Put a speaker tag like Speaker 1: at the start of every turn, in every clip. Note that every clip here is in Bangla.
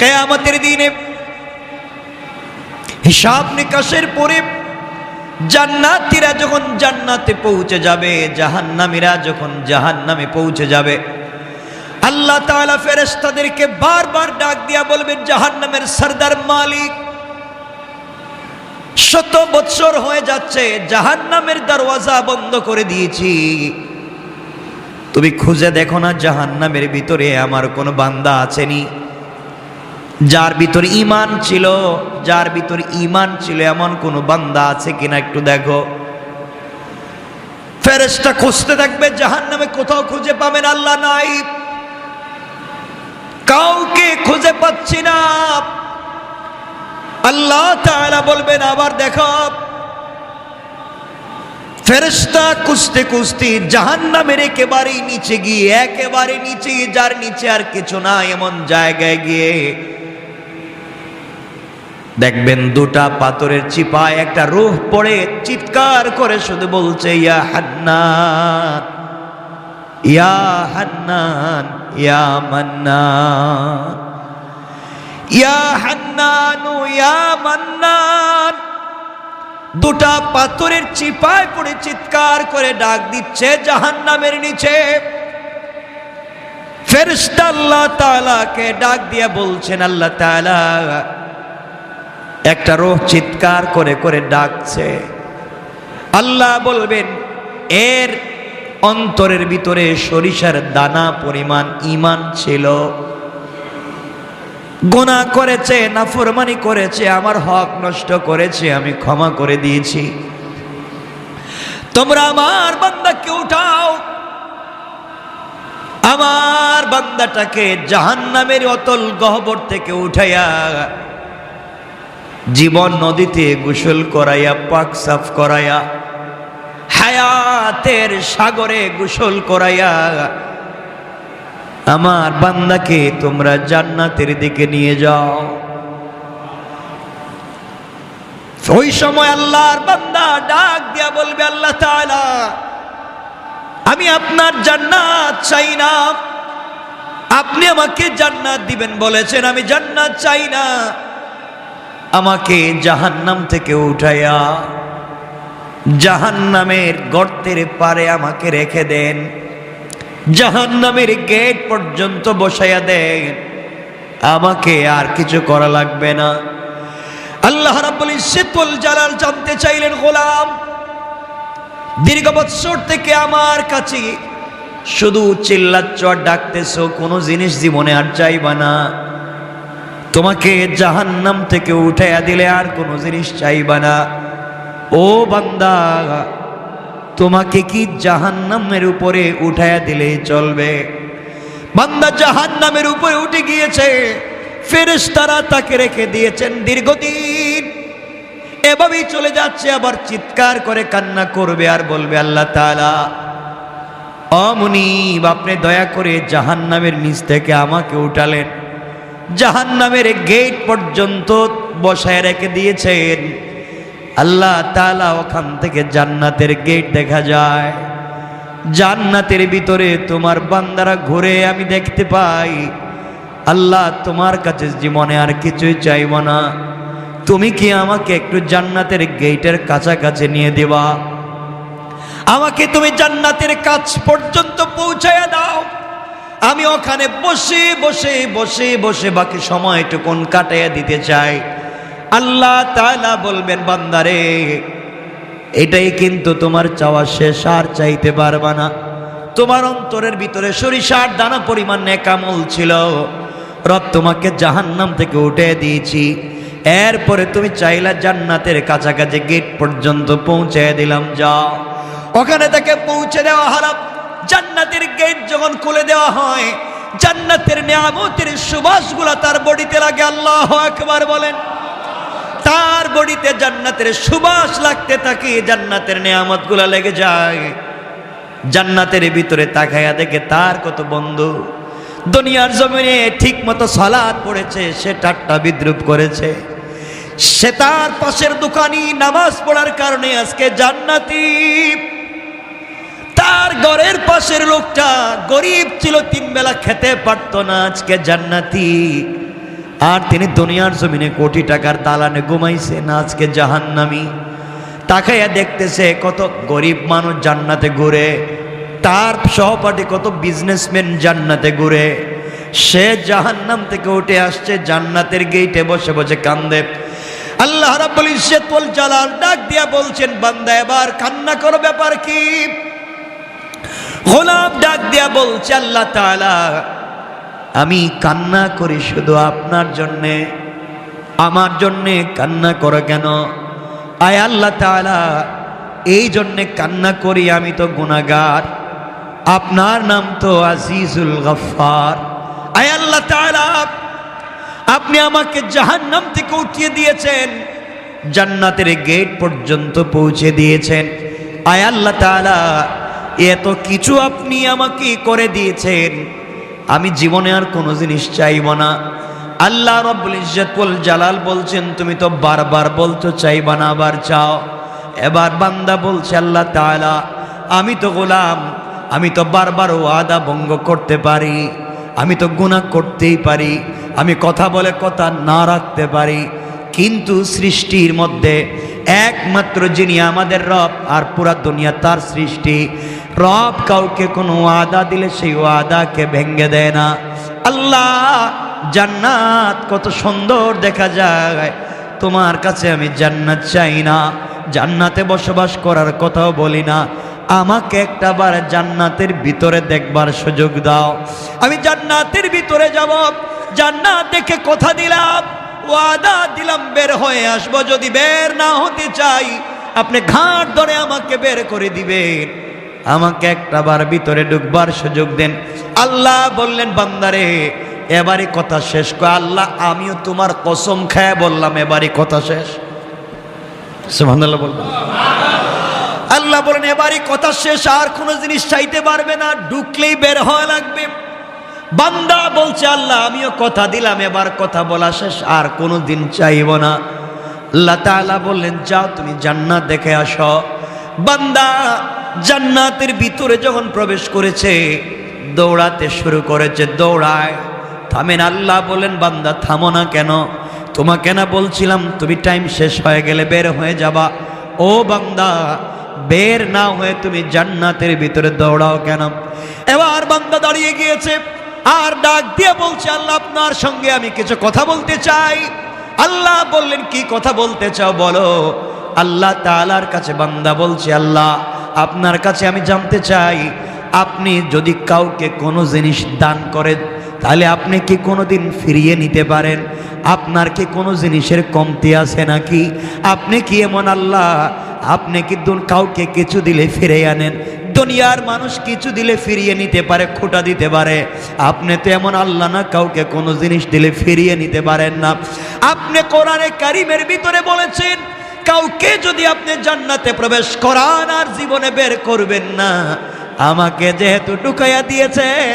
Speaker 1: কিয়ামতের দিনে হিসাব নিকাশের পরে জান্নাতীরা যখন জান্নাতে পৌঁছে যাবে, জাহান্নামীরা যখন জাহান্নামে পৌঁছে যাবে, আল্লাহ তাআলা ফেরেশতাদেরকে বারবার ডাক দিয়া বলবেন, জাহান্নামের সরদার মালিক, 100 বছর হয়ে যাচ্ছে জাহান্নামের দরওয়াজা বন্ধ করে দিয়েছি, তুমি খুঁজে দেখো না জাহান্নামের ভিতরে আমার কোনো বান্দা আছেনি, যার ভিতর ঈমান ছিল, যার ভিতর ঈমান ছিল এমন কোন বান্দা আছে কিনা একটু দেখো। ফেরেশতা খুঁজতে থাকবে, জাহান্নামে কোথাও খুঁজে পাবেন আল্লাহ নাই, কাউকে খুঁজে পাচ্ছি না। আল্লাহ তাআলা বলবেন আবার দেখো। ফেরেশতা খুঁজতে খুঁজতে জাহান্নামের একেবারে নিচে গিয়ে, একেবারে নিচে, যার নিচে আর কিছু না এমন জায়গায় গিয়ে দেখবেন দুটা পাথরের চিপায় একটা রূহ পড়ে চিৎকার করে শুধু বলছে, ইয়া হান্নান, ইয়া হান্নান, ইয়া মান্নান, ইয়া হান্নান, ইয়া মান্নান। দুটা পাথরের চিপায় পড়ে চিৎকার করে ডাক দিচ্ছে জাহান্নামের নিচে। ফেরেশতা আল্লাহ তাআলাকে ডাক দিয়ে বলছেন, আল্লাহ তাআলা একটা রূহ চিৎকার করে করে ডাকছে। আল্লাহ বলবেন, এর অন্তরের ভিতরে সরিষার দানা পরিমাণ ঈমান ছিল, গুনাহ করেছে, নাফরমানি করেছে, আমার হক নষ্ট করেছে, আমি ক্ষমা করে দিয়েছি, তোমরা আমার বান্দাকে উঠাও, আমার বান্দাটাকে জাহান্নামের অতল গহ্বর থেকে উঠাইয়া জীবন নদীতে গোসল করাইয়া, পাক সাফ করাইয়া, হায়াতের সাগরে গোসল করাইয়া আমার বান্দাকে তোমরা জান্নাতের দিকে নিয়ে যাও। ওই সময় আল্লাহর বান্দা ডাক দিয়া বলবে, আল্লাহ তাআলা আমি আপনার জান্নাত চাই না, আপনি আমাকে জান্নাত দিবেন বলেছেন, আমি জান্নাত চাই না, আমাকে জাহান্নাম থেকে উঠাইয়া জাহান্নামের গর্তের পারে আমাকে রেখে দেন, জাহান্নামের গেট পর্যন্ত বসাইয়া দেন, আমাকে আর কিছু করা লাগবে না। আল্লাহ রাব্বুল ইজ্জতুল জালাল জানতে চাইলেন, গোলাম দীর্ঘ বৎসর থেকে আমার কাছে শুধু চিল্লাচ্ছ আর ডাকতেছো, কোনো জিনিস জীবনে আর চাইবা না, তোমাকে জাহান্নাম থেকে উঠাইয়া দিলে আর কোনো জিনিস চাইবা না, ও বান্দা তোমাকে কি জাহান্নামের উপরে উঠাইয়া দিলে চলবে? বান্দা জাহান্নামের উপরে উঠে গিয়েছে, ফেরেশতারা তাকে রেখে দিয়েছেন দীর্ঘদিন, এভাবেই চলে যাচ্ছে, আবার চিৎকার করে কান্না করবে আর বলবে, আল্লাহ তাআলা ও মুনিব আপনি দয়া করে জাহান্নামের নিচ থেকে আমাকে উঠালেন, জাহান্নামের গেট পর্যন্ত বসায় রেখে দিয়েছেন। আল্লাহ তাআলা ওখান থেকে জান্নাতের গেট দেখা যায়, জান্নাতের ভিতরে তোমার বান্দারা ঘুরে আমি দেখতে পাই। আল্লাহ তোমার কাছে জীবনে আর কিছুই চাইব না, তুমি কি আমাকে একটু জান্নাতের গেটের কাছাকাছি নিয়ে দেবা, আমাকে তুমি জান্নাতের কাছ পর্যন্ত পৌঁছায়া দাও, আমি ওখানে বসে বসে বসে বসে বাকি সময়টুকুন কাটাইয়া দিতে চাই। আল্লাহ তাআলা বলবেন, বান্দারে এটাই কিন্তু তোমার চাওয়া শেষ, আর চাইতে পারবা না, তোমার অন্তরের ভিতরে সরিষার দানা পরিমাণ নেক আমল ছিল, রব তোমাকে জাহান্নাম থেকে উঠে দিয়েছি, এরপরে তুমি চাইলা জান্নাতের কাছাকাছি গেট পর্যন্ত পৌঁছে দিলাম, যাও। ওখানে তাকে পৌঁছে দেওয়া হলো। জান্নাতের গেট যখন খুলে দেওয়া হয়, জান্নাতের নিয়ামতের সুবাসগুলা তার বডিতে লাগে। আল্লাহু আকবার বলেন। তার বডিতে জান্নাতের সুবাস লাগতে থাকে, জান্নাতের নিয়ামতগুলা লেগে যায়। জান্নাতের ভিতরে তাকায়া দেখে তার কত বন্ধু দুনিয়ার জমিনে ঠিক মতো সালাত পড়েছে, সে ঠাট্টা বিদ্রুপ করেছে, সে তার পাশের দোকানি নামাজ পড়ার কারণে আজকে জান্নাতি। তার ঘরের পাশের লোকটা গরিব ছিল, 3 বেলা খেতে পারতো না, আজকে জান্নাতি। আর তিনি দুনিয়ার জমিনে কোটি টাকার দালানে ঘুমাইছেন, আজকে জাহান্নামী। তাকাইয়া দেখতেছে কত গরিব মানুষ জান্নাতে ঘুরে, তার সহপাঠী কত বিজনেসম্যান জান্নাতে ঘুরে, সে জাহান্নাম থেকে উঠে আসছে, জান্নাতের গেটে বসে বসে কান্দে। আল্লাহ রাব্বুল ইজ্জত ওয়াল জালাল ডাক দিয়া বলছেন, বান্দা এবার কান্না করো, ব্যাপার কি? গোলাম ডাক দিয়া বলছে, আল্লাহ তাআলা আমি কান্না করি শুধু আপনার জন্যে, আমার জন্যে কান্না করো কেন? আয় আল্লাহ তাআলা এই জন্যে কান্না করি, আমি তো গুনাহগার, আপনার নাম তো আজিজুল গফফার। আয় আল্লাহ তাআলা আপনি আমাকে জাহান্নাম থেকে উঠিয়ে দিয়েছেন, জান্নাতের গেট পর্যন্ত পৌঁছে দিয়েছেন। আয় আল্লাহ তাআলা এত কিছু আপনি আমাকে করে দিয়েছেন, আমি জীবনে আর কোনো জিনিস চাইব না। আল্লাহ রাব্বুল ইজ্জত ওয়াল জালাল বলছেন, তুমি তো বারবার বলতো চাইবা না, আবার চাও। এবার বান্দা বলছে, আল্লাহ তাআলা আমি তো গোলাম, আমি তো বারবার ওয়াদা ভঙ্গ করতে পারি, আমি তো গুনাহ করতেই পারি, আমি কথা বলে কথা না রাখতে পারি, কিন্তু সৃষ্টির মধ্যে একমাত্র যিনি আমাদের রব, আর পুরা দুনিয়া তার সৃষ্টি, রব কাউকে কোনো ওয়াদা দিলে সেই ওয়াদাকে ভেঙে দেয় না। আল্লাহ জান্নাত কত সুন্দর দেখা যায়, তোমার কাছে আমি জান্নাত চাই না, জান্নাতে বসবাস করার কথাও বলি না, আমাকে একটা বার জান্নাতের ভিতরে দেখবার সুযোগ দাও, আমি জান্নাতের ভিতরে যাব, জান্নাত দেখে কথা দিলাম, ওয়াদা দিলাম বের হয়ে আসবো, যদি বের না হতে চাই আপনি ঘাট ধরে আমাকে বের করে দিবেন, আমাকে একটা বার ভিতরে ঢুকবার সুযোগ দেন। আল্লাহ বললেন, বান্দারে এবারই কথা শেষ। কয় আল্লাহ আমিও তোমার কসম খায় বললাম এবারই কথা শেষ। সুবহানাল্লাহ বলবেন। আল্লাহ বলেন এবারই কথা শেষ, আর কোনো জিনিস চাইতে পারবে না, ঢুকলেই বের হওয়া লাগবে। বান্দা বলছে, আল্লাহ আমিও কথা দিলাম, এবার কথা বলা শেষ, আর কোনো দিন চাইব না। আল্লাহ তাআলা বললেন, যাও তুমি জান্নাত দেখে আসো। বান্দা জান্নাতের ভিতরে যখন প্রবেশ করেছে, দৌড়াতে শুরু করেছে, দৌড়ায়। থামেন। আল্লাহ বলেন, বান্দা থামো না কেন? তোমাকে না বলছিলাম তুমি টাইম শেষ হয়ে গেলে বের হয়ে যাবা? ও বান্দা বের না হয়ে তুমি জান্নাতের ভিতরে দৌড়াও কেন? এবার বান্দা দাঁড়িয়ে গিয়েছে, আর ডাক দিয়ে বলছে, আল্লাহ আপনার সঙ্গে আমি কিছু কথা বলতে চাই। আল্লাহ বললেন, কি কথা বলতে চাও বলো। আল্লাহ তাআলার কাছে বান্দা বলছে, আল্লাহ আপনার কাছে আমি জানতে চাই, আপনি যদি কাউকে কোনো জিনিস দান করেন তাহলে আপনি কি কোনো দিন ফিরিয়ে নিতে পারেন? আপনার কি কোনো জিনিসের কমতি আছে নাকি? আপনি কি এমন আল্লাহ, আপনি কি কাউকে কিছু দিলে ফিরে আনেন? দুনিয়ার মানুষ কিছু দিলে ফিরিয়ে নিতে পারে, খোটা দিতে পারে, আপনি তো এমন আল্লাহ না, কাউকে কোনো জিনিস দিলে ফিরিয়ে নিতে পারেন না। আপনি কোরআনে কারিমের ভিতরে বলেছেন, কাউকে যদি আপনি জান্নাতে প্রবেশ করান আর জীবনে বের করবেন না, আমাকে যেহেতু ঢুকাইয়া দিয়েছেন,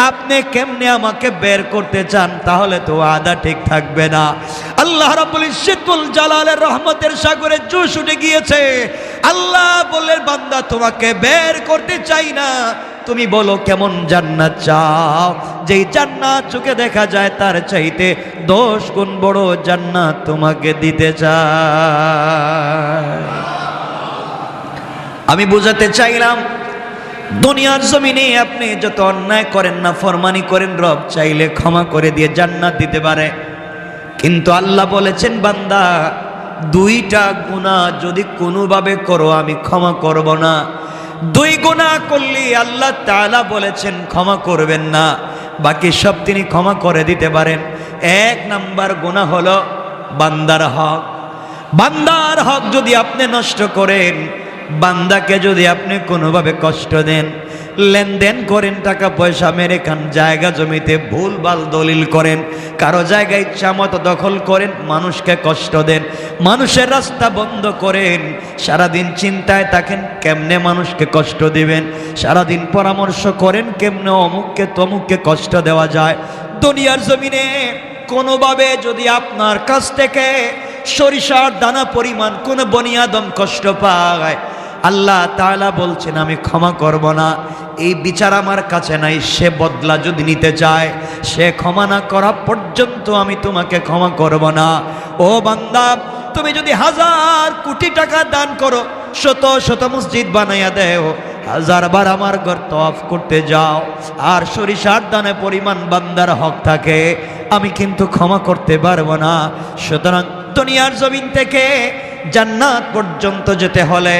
Speaker 1: আপনি কেমনে আমাকে বের করতে চান? তাহলে তো ওয়াদা ঠিক থাকবে না। আল্লাহ রাব্বুল ইজ্জত ওয়াল জালালের রহমতের সাগরে জোশ উঠে গিয়েছে। আল্লাহ বললেন, বান্দা তোমাকে বের করতে চাই না, তুমি বলো কেমন জান্নাত চাও, যেই জান্নাত চোখে দেখা যায় তার চাইতে 10 গুণ বড় জান্নাত তোমাকে দিতে চাই। আমি বুঝাতে চাইলাম, দুনিয়ার জমিনে আপনি যত অন্যায় করেন না, ফরমানি করেন, রব চাইলে ক্ষমা করে দিয়ে জান্নাত দিতে পারে। কিন্তু আল্লাহ বলেছেন, বান্দা 2টা গুনাহ যদি কোনোভাবে করো আমি ক্ষমা করব না। 2 গুনাহ করলে আল্লাহ তাআলা বলেছেন ক্ষমা করবেন না, বাকি সব তিনি ক্ষমা করে দিতে পারেন। 1 নাম্বার গুনাহ হলো বান্দার হক। বান্দার হক যদি আপনি নষ্ট করেন, বান্দাকে যদি আপনি কোনোভাবে কষ্ট দেন, লেনদেন করেন, টাকা পয়সা মেরে খান, জায়গা জমিতে ভুলভাল দলিল করেন, কারো জায়গা ইচ্ছা মতো দখল করেন, মানুষকে কষ্ট দেন, মানুষের রাস্তা বন্ধ করেন, সারাদিন চিন্তায় থাকেন কেমনে মানুষকে কষ্ট দিবেন, সারাদিন পরামর্শ করেন কেমনে অমুককে তমুককে কষ্ট দেওয়া যায়। দুনিয়ার জমিনে কোনোভাবে যদি আপনার কাছ থেকে সরিষার দানা পরিমাণ কোনো বনি আদম কষ্ট পায়, আল্লাহ তাআলা বলছেন আমি ক্ষমা করব না। এই বিচার আমার কাছে নাই। সে বদলা যদি নিতে চায়, সে ক্ষমা না করা পর্যন্ত আমি তোমাকে ক্ষমা করব না। ও বান্দা, তুমি যদি 1000 কোটি টাকা দান করো, শত শত মসজিদ বানাইয়া দেও, 1000 বার আমার ঘর তওয়াফ করতে যাও, আর সরিষার দানে পরিমাণ বান্দার হক থাকে, আমি কিন্তু ক্ষমা করতে পারবো না। সুতরাং দুনিয়ার জমিন থেকে জান্নাত পর্যন্ত যেতে হলে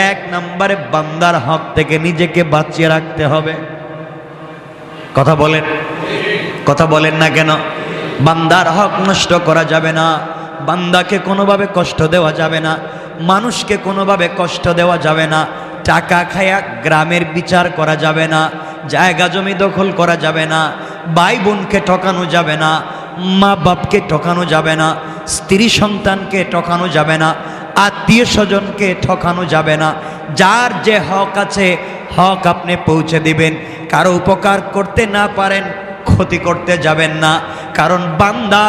Speaker 1: 1 নম্বরে বান্দার হক থেকে নিজেকে বাঁচিয়ে রাখতে হবে। কথা বলেন, কথা বলেন না কেন? বান্দার হক নষ্ট করা যাবে না, বান্দাকে কোনোভাবে কষ্ট দেওয়া যাবে না, মানুষকে কোনোভাবে কষ্ট দেওয়া যাবে না, টাকা খায়া গ্রামের বিচার করা যাবে না, জায়গা জমি দখল করা যাবে না, ভাই বোনকে ঠকানো যাবে না, মা বাপকে ঠকানো যাবে না, স্ত্রী সন্তানকে ঠকানো যাবে না, আত্মীয় স্বজনকে ঠকানো যাবে না। যার যে হক আছে হক আপনি পৌঁছে দিবেন। কারো উপকার করতে না পারেন, ক্ষতি করতে যাবেন না। কারণ বান্দা,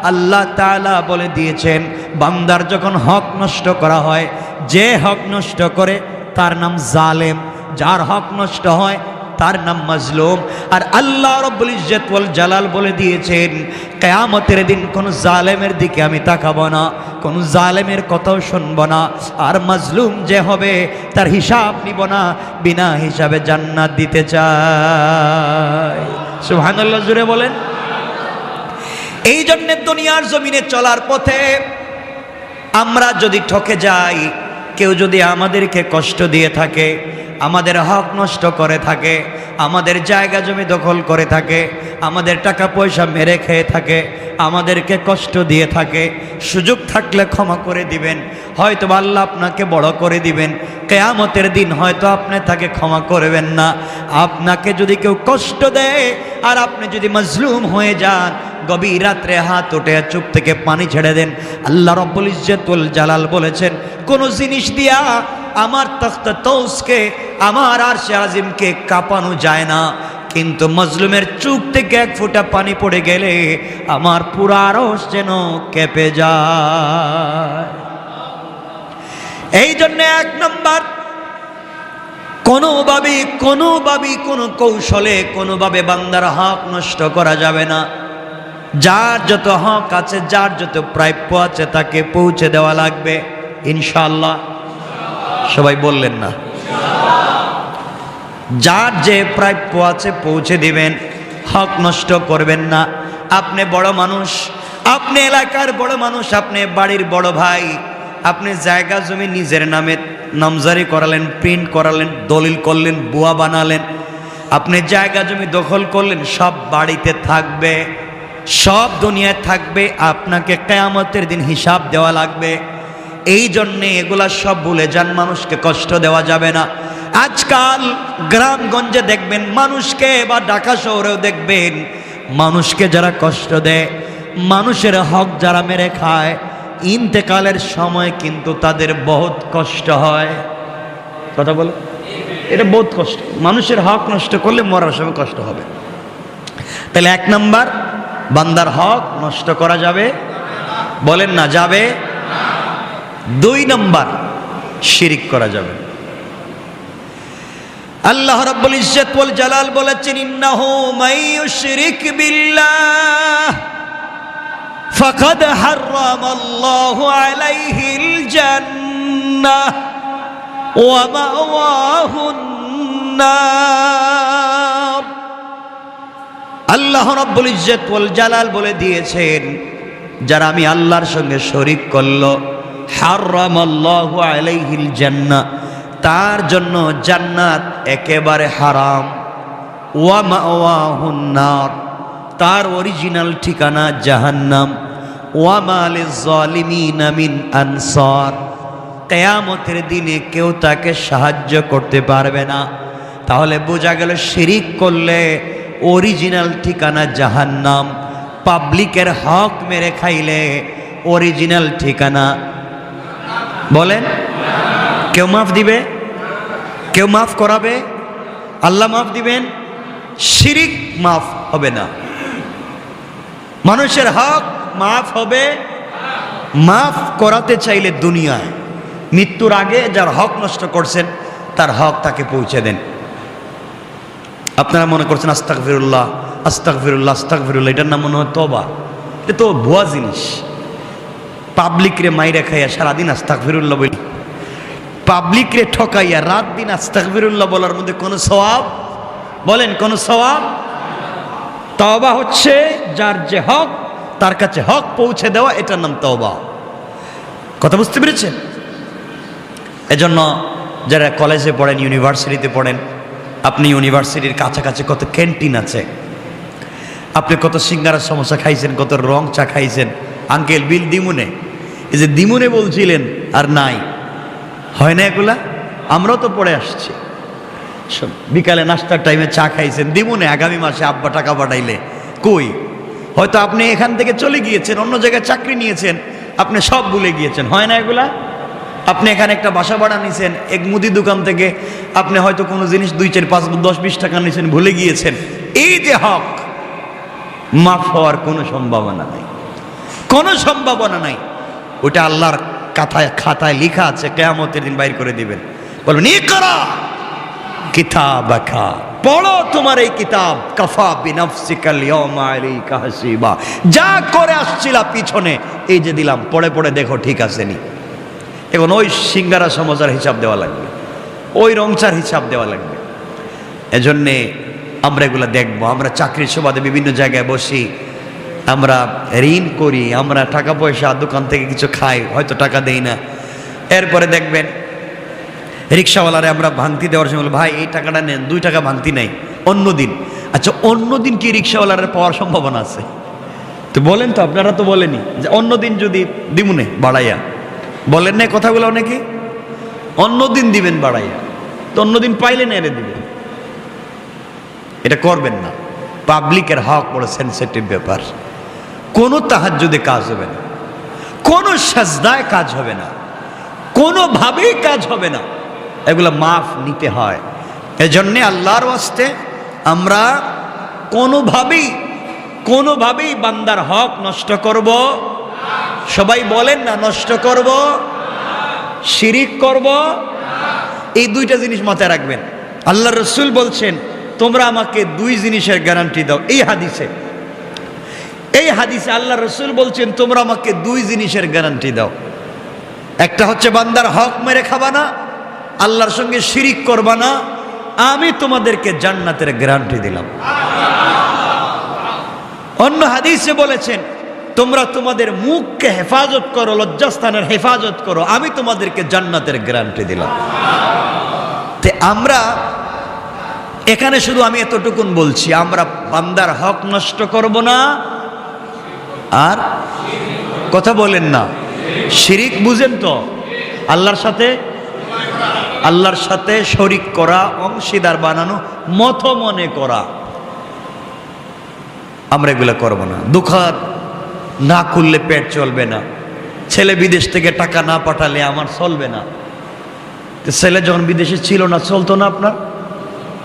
Speaker 1: আল্লাহ তাআলা বলে দিয়েছেন, বান্দার যখন হক নষ্ট করা হয়, যে হক নষ্ট করে তার নাম জালেম, যার হক নষ্ট হয় তার নাম মাজলুম। আর আল্লাহ রাব্বুল ইজ্জত ওয়াল জালাল বলে দিয়েছেন, কিয়ামতের দিন কোন জালেমের দিকে আমি তাকাবো না, কোন জালেমের কথাও শুনবো না, আর মাজলুম যে হবে তার হিসাব নিব না, বিনা হিসাবে জান্নাত দিতে চাই। সুবহানাল্লাহ, জুড়ে বলেন। এই জন্য দুনিয়ার জমিনে চলার পথে আমরা যদি ঠকে যাই, কেউ যদি আমাদেরকে কষ্ট দিয়ে থাকে, আমাদের হক নষ্ট করে থাকে, আমাদের জায়গা জমি দখল করে থাকে, আমাদের টাকা পয়সা মেরে খেয়ে থাকে, আমাদেরকে কষ্ট দিয়ে থাকে, সুযোগ থাকলে ক্ষমা করে দিবেন। হয়তো আল্লাহ আপনাকে বড় করে দিবেন, কিয়ামতের দিন হয়তো আপনি তাকে ক্ষমা করবেন না। আপনাকে যদি কেউ কষ্ট দেয় আর আপনি যদি মাজলুম হয়ে যান, গভীর রাত্রে হাত উঠে চুপ থেকে পানি ছেড়ে দেন। আল্লাহ রাব্বুল ইজ্জত ওয়াল জালাল বলেছেন, কোন জিনিস দিয়া আমার তখত তৌসকে, আমার আরশে আজিমকে কাঁপানো যায় না, কিন্তু মজলুমের চোখ থেকে 1 ফোঁটা পানি পড়ে গেলে আমার পুরো আরশ যেন কেঁপে যায়। এই জন্য 1 নম্বর, কোনোভাবে কোনো কৌশলে কোনোভাবে বান্দার হক নষ্ট করা যাবে না। যার যত হক আছে, যার যত প্রাপ্য আছে তাকে পৌঁছে দেওয়া লাগবে, ইনশাআল্লাহ। সবাই বললেন না? যার যে প্রাপ্য আছে পৌঁছে দিবেন, হক নষ্ট করবেন না। আপনি বড় মানুষ, আপনি এলাকার বড় মানুষ, আপনি বাড়ির বড় ভাই, আপনি জায়গা জমি নিজের নামে নামজারি করালেন, প্রিন্ট করালেন, দলিল করলেন, বুয়া বানালেন, আপনি জায়গা জমি দখল করলেন, সব বাড়িতে থাকবে, সব দুনিয়ায় থাকবে, আপনাকে কিয়ামতের দিন হিসাব দেওয়া লাগবে। এই জন্যে এগুলা সব ভুলে যান, মানুষকে কষ্ট দেওয়া যাবে না। আজকাল গ্রামগঞ্জে দেখবেন মানুষকে, বা ঢাকা শহরেও দেখবেন মানুষকে যারা কষ্ট দেয়, মানুষের হক যারা মেরে খায়, ইন্তেকালের সময় কিন্তু তাদের বহুত কষ্ট হয়। কথা বলো, এটা বহুত কষ্ট। মানুষের হক নষ্ট করলে মরার সময় কষ্ট হবে। তাহলে 1 নম্বর, বান্দার হক নষ্ট করা যাবে, বলেন না যাবে। 2 নম্বর, শিরিক করা যাবে। আল্লাহ রাব্বুল ইজ্জত ওয়াল জালাল বলেছেন, ইন্নাহু মাইয়ুশরিক বিল্লাহ ফাকাদ হারামাল্লাহু আলাইহিল জান্নাহ ওয়া মাওয়াহুন নার। আল্লাহ রাব্বুল ইজ্জত ওয়াল জালাল বলে দিয়েছেন, যারা আমি আল্লাহর সঙ্গে শরীক করলো, হারামাল্লাহু আলাইহিল জান্নাহ, তার জন্য জান্নাত একেবারে হারাম। ওয়া মাওয়াহুন নার, তার অরিজিনাল ঠিকানা জাহান্নাম। ওয়া মা লিয-যালিমিনা মিন আনসার, কিয়ামতের দিনে কেউ তাকে সাহায্য করতে পারবে না। তাহলে বোঝা গেল, শিরিক করলে অরিজিনাল ঠিকানা জাহান্নাম, পাবলিকের হক মেরে খাইলে অরিজিনাল ঠিকানা, বলেন কেউ মাফ দিবে? কেউ মাফ করাবে? আল্লাহ মাফ দিবেন? শিরিক মাফ হবে না। মানুষের হক মাফ হবে, মাফ করাতে চাইলে দুনিয়ায় মৃত্যুর আগে যার হক নষ্ট করছেন তার হক তাকে পৌঁছে দেন। আপনারা মনে করছেন আস্তাগফিরুল্লাহ আস্তাগফিরুল্লাহ আস্তাগফিরুল্লাহ, এটার নাম মনে হয় তওবা। এটা তো ভুয়া জিনিস। পাবলিক রে মাইরা খাইয়া সারাদিন আস্তাগফিরুল্লাহ বলি, পাবলিক রে ঠকাইয়া রাত দিন আস্তাগফিরুল্লাহ বলার মধ্যে কোনো সওয়াব, বলেন কোনো সওয়াব? তওবা হচ্ছে যার যে হক তার কাছে হক পৌঁছে দেওয়া, এটার নাম তওবা। কথা বুঝতে পেরেছেন? এজন্য যারা কলেজে পড়েন, ইউনিভার্সিটিতে পড়েন, আপনি ইউনিভার্সিটির কাছাকাছি কত ক্যান্টিন আছে, আপনি কত সিঙ্গারা সমোসা খাইছেন, কত রং চা খাইছেন। আঙ্কেল বিল দিমুনে, এই যে দিমুনে বলছিলেন আর নাই, হয় না এগুলা? আমরাও তো পড়ে আসছি। বিকালে নাস্তার টাইমে চা খাইছেন দিমুনে, আগামী মাসে আব্বা টাকা পাঠাইলে কই? হয়তো আপনি এখান থেকে চলে গিয়েছেন, অন্য জায়গায় চাকরি নিয়েছেন, আপনি সব ভুলে গিয়েছেন, হয় না এগুলা? আপনি এখানে একটা বাসা ভাড়া নিয়েছেন, এক মুদি দোকান থেকে আপনি হয়তো কোনো জিনিস 2, 4, 5, 10, 20 টাকা নিয়েছেন, ভুলে গিয়েছেন। এই যে হক, মাফ হওয়ার কোনো সম্ভাবনা নাই, কোনো সম্ভাবনা নাই। ওটা আল্লাহর খাতায় লেখা আছে, কিয়ামতের দিন বাইর করে দিবেন। বলবেন ইকরা কিতাবাকা, পড়ো তোমার এই কিতাব, কাফা বিনাফসিকাল ইয়াওমা আলাইকা হাসিবা। যা করে আসছিলা পিছনে, এই যে দিলাম, পড়ে পড়ে দেখো ঠিক আছে নি। এখন ওই সিঙ্গারা সমোসার হিসাব দেওয়া লাগবে, ওই রংচার হিসাব দেওয়া লাগবে। এজন্যে আমরা এগুলো দেখবো। আমরা চাকরির সুবাদে বিভিন্ন জায়গায় বসি, আমরা ঋণ করি, আমরা টাকা পয়সা দোকান থেকে কিছু খাই, হয়তো টাকা দেই না। এরপরে দেখবেন রিক্সাওয়ালারে আমরা ভাঙতি দেওয়ার সময় বলি, ভাই এই টাকাটা নেন, 2 টাকা ভাঙতি নাই অন্য দিন। আচ্ছা, অন্য দিন কি রিক্সাওয়ালারে পাওয়ার সম্ভাবনা আছে? তো বলেন তো, আপনারা তো বলেনি যে অন্য দিন যদি দিমুনে বাড়াইয়া, বলেন না কথাগুলো অনেকে? অন্য দিন দিবেন বাড়াইয়া, তো অন্য দিন পাইলে না এনে দিবেন। এটা করবেন না। পাবলিকের হক বড় সেন্সিটিভ ব্যাপার। কোনো তাহাজ্জুদে কাজ হবে না, কোনো সাজদায় কাজ হবে না, কোনোভাবেই কাজ হবে না। এগুলো মাফ নিতে হয়। এজন্যে আল্লাহর ওয়াস্তে আমরা কোনোভাবেই বান্দার হক নষ্ট করব, সবাই বলেন না, নষ্ট করব, শিরিক করব। এই 2টা জিনিস মাথায় রাখবেন। আল্লাহর রাসূল বলছেন, তোমরা আমাকে 2 জিনিসের গ্যারান্টি দাও। এই হাদিসে আল্লাহর রাসূল বলছেন, তোমরা আমাকে 2 জিনিসের গ্যারান্টি দাও। একটা হচ্ছে বান্দার হক মেরে খাবা না, আল্লাহর সঙ্গে শিরিক করবা না, আমি তোমাদেরকে জান্নাতের গ্যারান্টি দিলাম। অন্য হাদিসে বলেছেন, তোমরা তোমাদের মুখকে হেফাজত করো, লজ্জাস্থানের হেফাজত করো, আমি তোমাদেরকে জান্নাতের গ্যারান্টি দিলাম। তে আমরা এখানে শুধু আমি এতটুকুন বলছি, আমরা বান্দার হক নষ্ট করব না, আর কথা বলেন না, শিরিক বুঝেন তো? আল্লাহর সাথে শরিক করা, অংশীদার বানানো, মত মনে করা, আমরা এগুলো করব না। দোকান না খুললে পেট চলবে না, ছেলে বিদেশ থেকে টাকা না পাঠালে আমার চলবে না। ছেলে যখন বিদেশে ছিল না, চলতো না আপনার?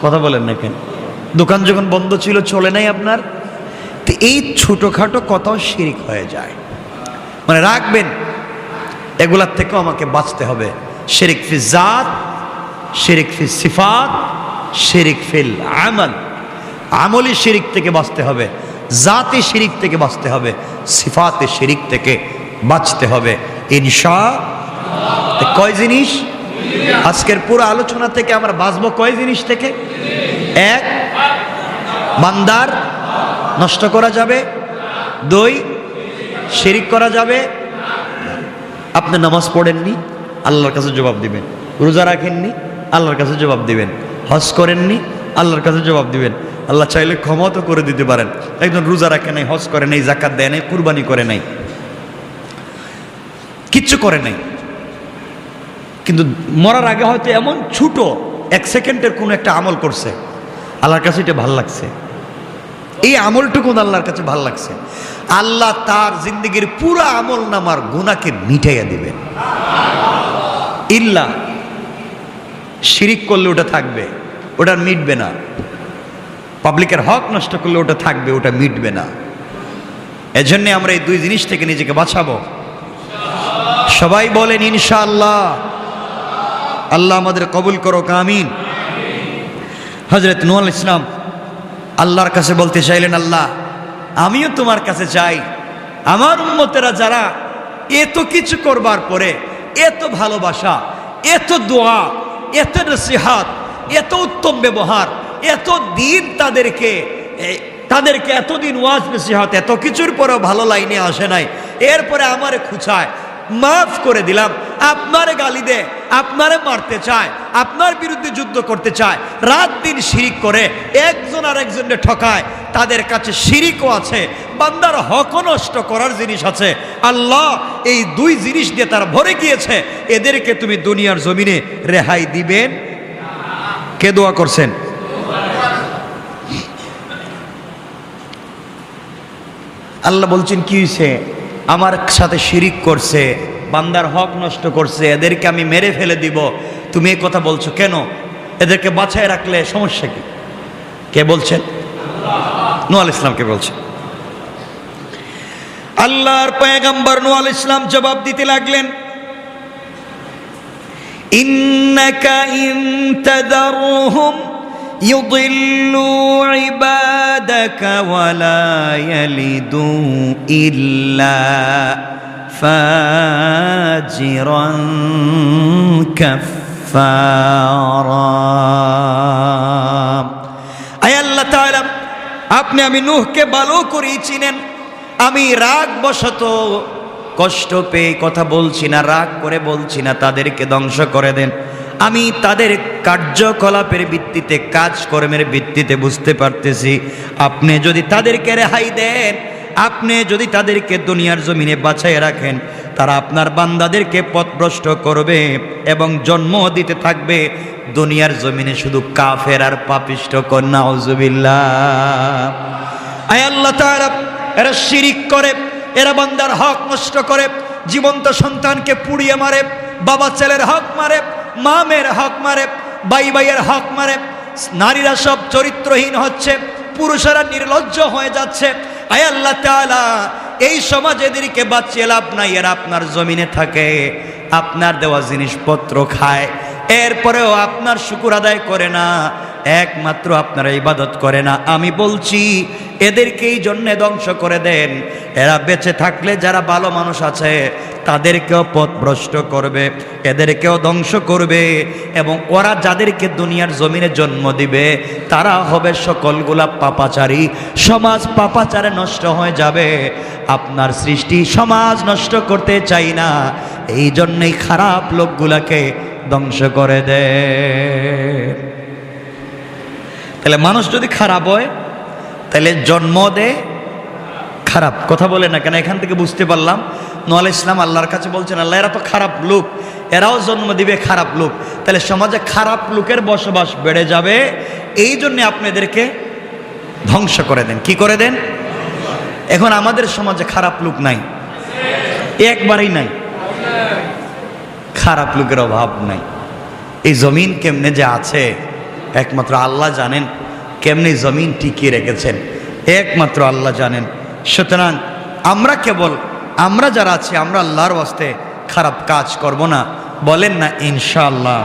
Speaker 1: কথা বলেন না কেন? দোকান যখন বন্ধ ছিল, চলে নাই আপনার? তো এই ছোটখাটো কথাও শিরিক হয়ে যায়। মানে রাখবেন, এগুলার থেকেও আমাকে বাঁচতে হবে। শিরিক ফি জাত, শিরিক ফি সিফাত, শিরিক ফিল আমল। আমলি শিরিক থেকে বাঁচতে হবে, জাতি শিরিক থেকে বাঁচতে হবে, সিফাতে শিরিক থেকে বাঁচতে হবে ইনশাআল্লাহ। কয় জিনিস? আজকের পুরো আলোচনা থেকে আমরা বাঁচবো কয় জিনিস থেকে? 1, বান্দার নষ্ট করা যাবে। 2, শিরিক করা যাবে। আপনি নামাজ পড়েননি, আল্লাহর কাছে জবাব দিবেন। রোজা রাখেননি, আল্লাহর কাছে জবাব দিবেন। হজ করেননি, আল্লাহর কাছে জবাব দিবেন। আল্লাহ চাইলে ক্ষমা তো করে দিতে পারেন। একজন রোজা রাখে নাই, হজ করে নাই, যাকাত দেয় নাই, কুরবানি করে নাই, কিচ্ছু করে নাই, কিন্তু মরার আগে হয়তো এমন ছোট 1 সেকেন্ডের কোনো একটা আমল করছে, আল্লাহর কাছে এটা ভাল লাগছে। এই আমলটুকু আল্লাহর কাছে ভাল লাগছে। আল্লাহ তার জিন্দগির পুরো আমল নামার গুনাহকে মিটাইয়া দিবেন। ইল্লা শিরিক করলে ওটা থাকবে, ওটা মিটবে না। পাবলিকের হক নষ্ট করলে ওটা থাকবে, ওটা মিটবে না। এজন্য আমরা এই 2 জিনিস থেকে নিজেকে বাঁচাবো। সবাই বলেন ইনশাআল্লাহ। আল্লাহ আমাদের কবুল করো, আমিন। হযরত নূহ আলাইহিস সালাম আল্লাহর কাছে বলতে চাইলেন, আল্লাহ আমিও তোমার কাছে চাই, আমার উম্মতেরা যারা এত কিছু করবার পরে এত ভালোবাসা, এত দোয়া, এত নসিহত, এত উত্তম ব্যবহার, এত দিন তাদেরকে এতদিন ওয়াজ নসিহত এত কিছুর পরেও ভালো লাইনে আসে নাই, এরপরে আমারে খুঁচায়, মাফ করে দিলাম, আপনারে গালি দে, আপনারে মারতে চায়, আপনার বিরুদ্ধে যুদ্ধ করতে চায়, রাত দিন শিরিক করে একজন আর একজনকে ঠকায়, তাদের কাছে শিরিকও আছে, বান্দার হকও নষ্ট করার জিনিস আছে। আল্লাহ এই দুই জিনিস দিয়ে তারা ভরে গিয়েছে, এদেরকে তুমি দুনিয়ার জমিনে রেহাই দিবেন? কে দোয়া করছেন? আল্লাহ বলছেন কি হয়েছে? আমার সাথে শিরিক করছে, বান্দার হক নষ্ট করছে, এদেরকে আমি মেরে ফেলে দিব, তুমি এই কথা বলছো কেন? এদেরকে বাঁচায় রাখলে সমস্যা কি? কে বলছেন? নূহ আলাইহিস সালামকে বলছেন। আল্লাহর পয়গম্বর নূহ আলাইহিস সালাম জবাব দিতে লাগলেন, ইন্নাকা ইন তাদারহুম ইউদিল্লু ইবাদাকা ওয়ালা ইয়ালিদু ইল্লা ফাজিরান কাফফারা। আয় আল্লাহ তাআলা, আপনি আমি নূহকে ভালো করেই চিনেন, আমি রাগ বশত কষ্ট পেয়ে কথা বলছি না, রাগ করে বলছি না তাদেরকে ধ্বংস করে দেন। আমি তাদের কার্যকলাপের ভিত্তিতে, কাজকর্মের ভিত্তিতে বুঝতে পারতেছি, আপনি যদি তাদেরকে রেহাই দেন, আপনি যদি তাদেরকে দুনিয়ার জমিনে বাঁচায় রাখেন, তারা আপনার বান্দাদেরকে পথভ্রষ্ট করবে এবং জন্ম দিতে থাকবে দুনিয়ার জমিনে শুধু কাফের আর পাপিষ্ঠ। কন্যা আউযুবিল্লাহ। আয় আল্লাহ তাআলা, এরা শিরিক করে, এরা বান্দার হক নষ্ট করে, জীবন্ত সন্তানকে পুড়িয়ে মারে, বাবা ছেলের হক মারে, মা মেয়ের হক মারে, ভাই ভাইয়ের হক মারে, নারীরা সব চরিত্রহীন হচ্ছে, পুরুষেরা নির্লজ্জ হয়ে যাচ্ছে। আয় আল্লাহ তাআলা, এই সমাজ এদেরকে বাঁচিয়ে লাভ নাই, এরা আপনার জমিনে থাকে, আপনার দেওয়া জিনিসপত্র খায়, এরপরেও আপনার শুকর আদায় করে না, একমাত্র আপনার ইবাদত করে না। আমি বলছি এদেরকে এই জন্যে ধ্বংস করে দেন, এরা বেঁচে থাকলে যারা ভালো মানুষ আছে তাদেরকেও পথভ্রষ্ট করবে, এদেরকেও ধ্বংস করবে, এবং ওরা যাদেরকে দুনিয়ার জমিনে জন্ম দিবে তারা হবে সকলগুলা পাপাচারী, সমাজ পাপাচারে নষ্ট হয়ে যাবে। আপনার সৃষ্টি সমাজ নষ্ট করতে চাই না, এই জন্যই খারাপ লোকগুলাকে ধ্বংস করে দেয়। তাহলে মানুষ যদি খারাপ হয় তাহলে জন্ম দেয় খারাপ। কথা বলে না কেন? এখান থেকে বুঝতে পারলাম নূহ আলাইহিস সালাম আল্লাহর কাছে বলছেন, আল্লাহ এরা তো খারাপ লোক, এরাও জন্ম দিবে খারাপ লোক, তাহলে সমাজে খারাপ লোকের বসবাস বেড়ে যাবে, এই জন্য আপনি এদেরকে ধ্বংস করে দেন। কি করে দেন? এখন আমাদের সমাজে খারাপ লোক নাই, একবারেই নাই, খারাপ লোকের অভাব নাই। এই জমিন কেমনে যে আছে একমাত্র আল্লাহ জানেন, কেমনে জমিন টিকিয়ে রেখেছেন একমাত্র আল্লাহ জানেন। সুতরাং আমরা যারা আছি, আমরা আল্লাহর ওয়াস্তে খারাপ কাজ করব না, বলেন না ইনশাআল্লাহ।